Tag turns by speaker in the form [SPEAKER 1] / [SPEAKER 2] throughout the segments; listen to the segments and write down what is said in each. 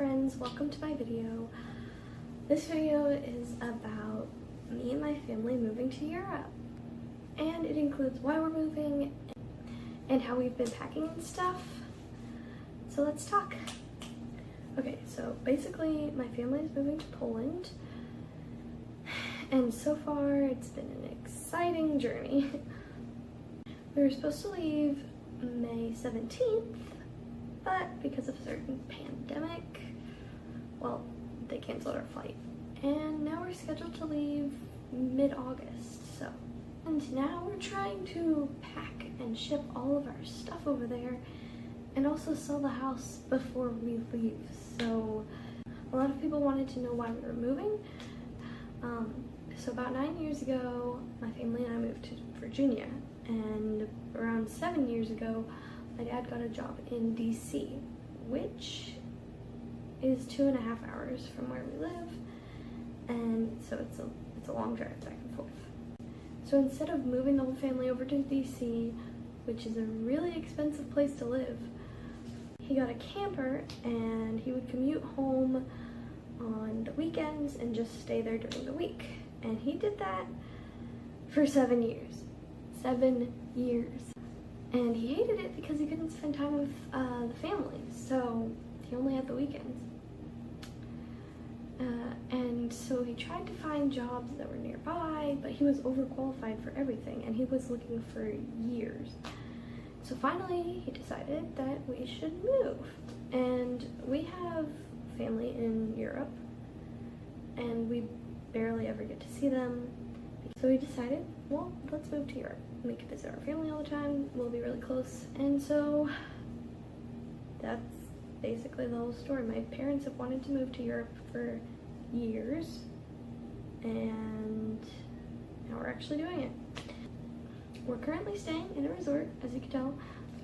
[SPEAKER 1] friends, welcome to my video. This video is about me and my family moving to Europe, and it includes why we're moving and how we've been packing and stuff. So let's talk. Okay, so basically my family is moving to Poland, and so far it's been an exciting journey. We were supposed to leave May 17th, but because of a certain pandemic, well, they canceled our flight. And now we're scheduled to leave mid-August, so. And now we're trying to pack and ship all of our stuff over there and also sell the house before we leave. So a lot of people wanted to know why we were moving. So about 9 years ago, my family and I moved to Virginia, and around 7 years ago, my dad got a job in DC, which is 2.5 hours from where we live, and so it's a long drive back and forth. So instead of moving the whole family over to DC, which is a really expensive place to live, he got a camper and he would commute home on the weekends and just stay there during the week. And he did that for 7 years. 7 years. And he hated it because he couldn't spend time with the family, so he only had the weekends. And so he tried to find jobs that were nearby, but he was overqualified for everything, and he was looking for years. So finally, he decided that we should move. And we have family in Europe, and we barely ever get to see them. So we decided, well, let's move to Europe. We can visit our family all the time, we'll be really close. And so that's basically the whole story. My parents have wanted to move to Europe for years, and now we're actually doing it. We're currently staying in a resort, as you can tell,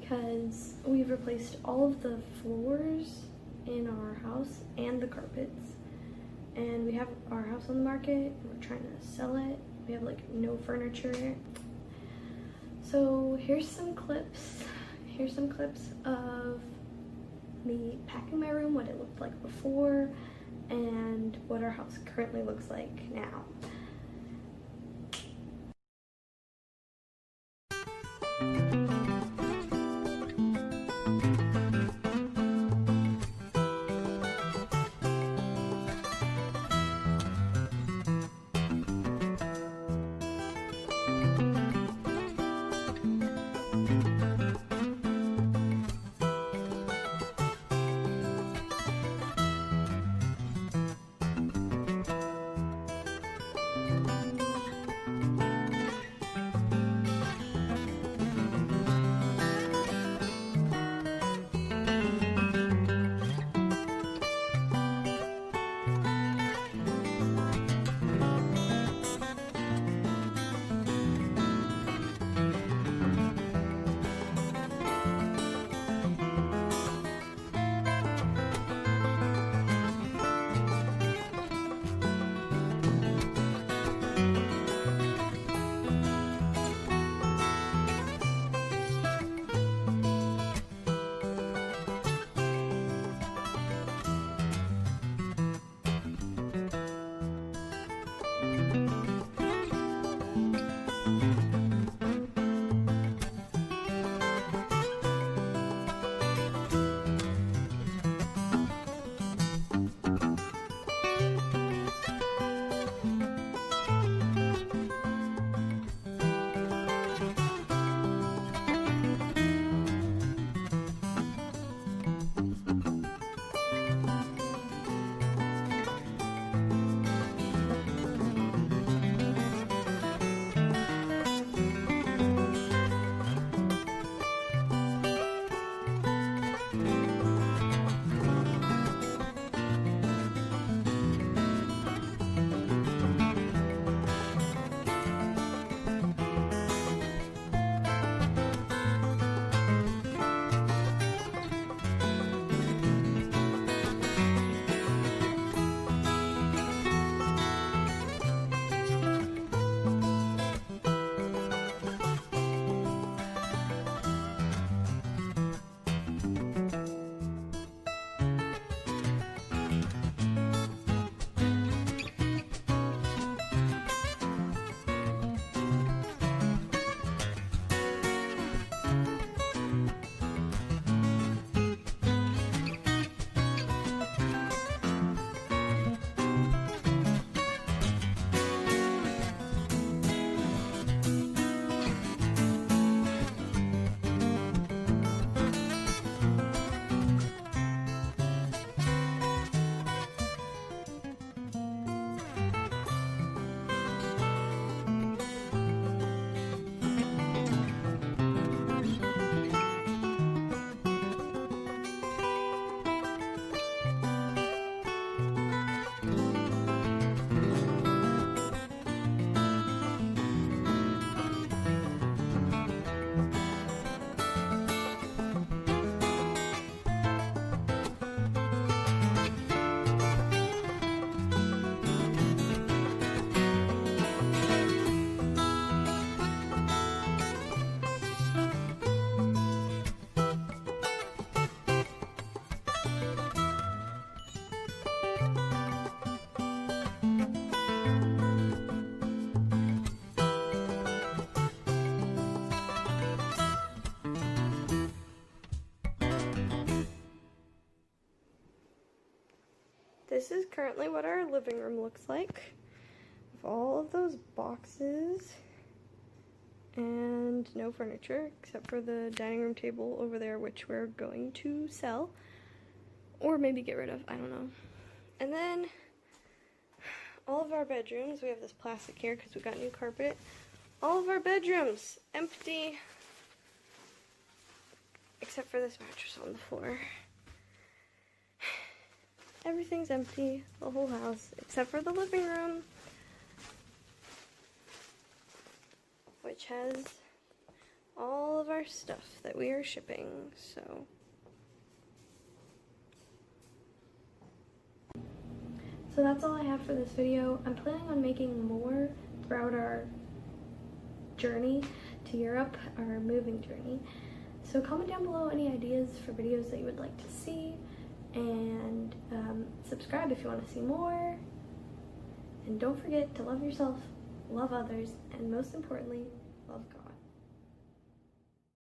[SPEAKER 1] because we've replaced all of the floors in our house and the carpets. And we have our house on the market, and we're trying to sell it. We have like no furniture. So here's some clips. Here's some clips of me packing my room, what it looked like before, and what our house currently looks like now. this is currently what our living room looks like. With all of those boxes and no furniture except for the dining room table over there, which we're going to sell or maybe get rid of, I don't know. And then all of our bedrooms, we have this plastic here because we got new carpet. All of our bedrooms empty except for this mattress on the floor. Everything's empty, the whole house, except for the living room, which has all of our stuff that we are shipping, so. So that's all I have for this video. I'm planning on making more throughout our journey to Europe, our moving journey. So comment down below any ideas for videos that you would like to see, and subscribe if you want to see more. And don't forget to love yourself, love others, and most importantly, love God.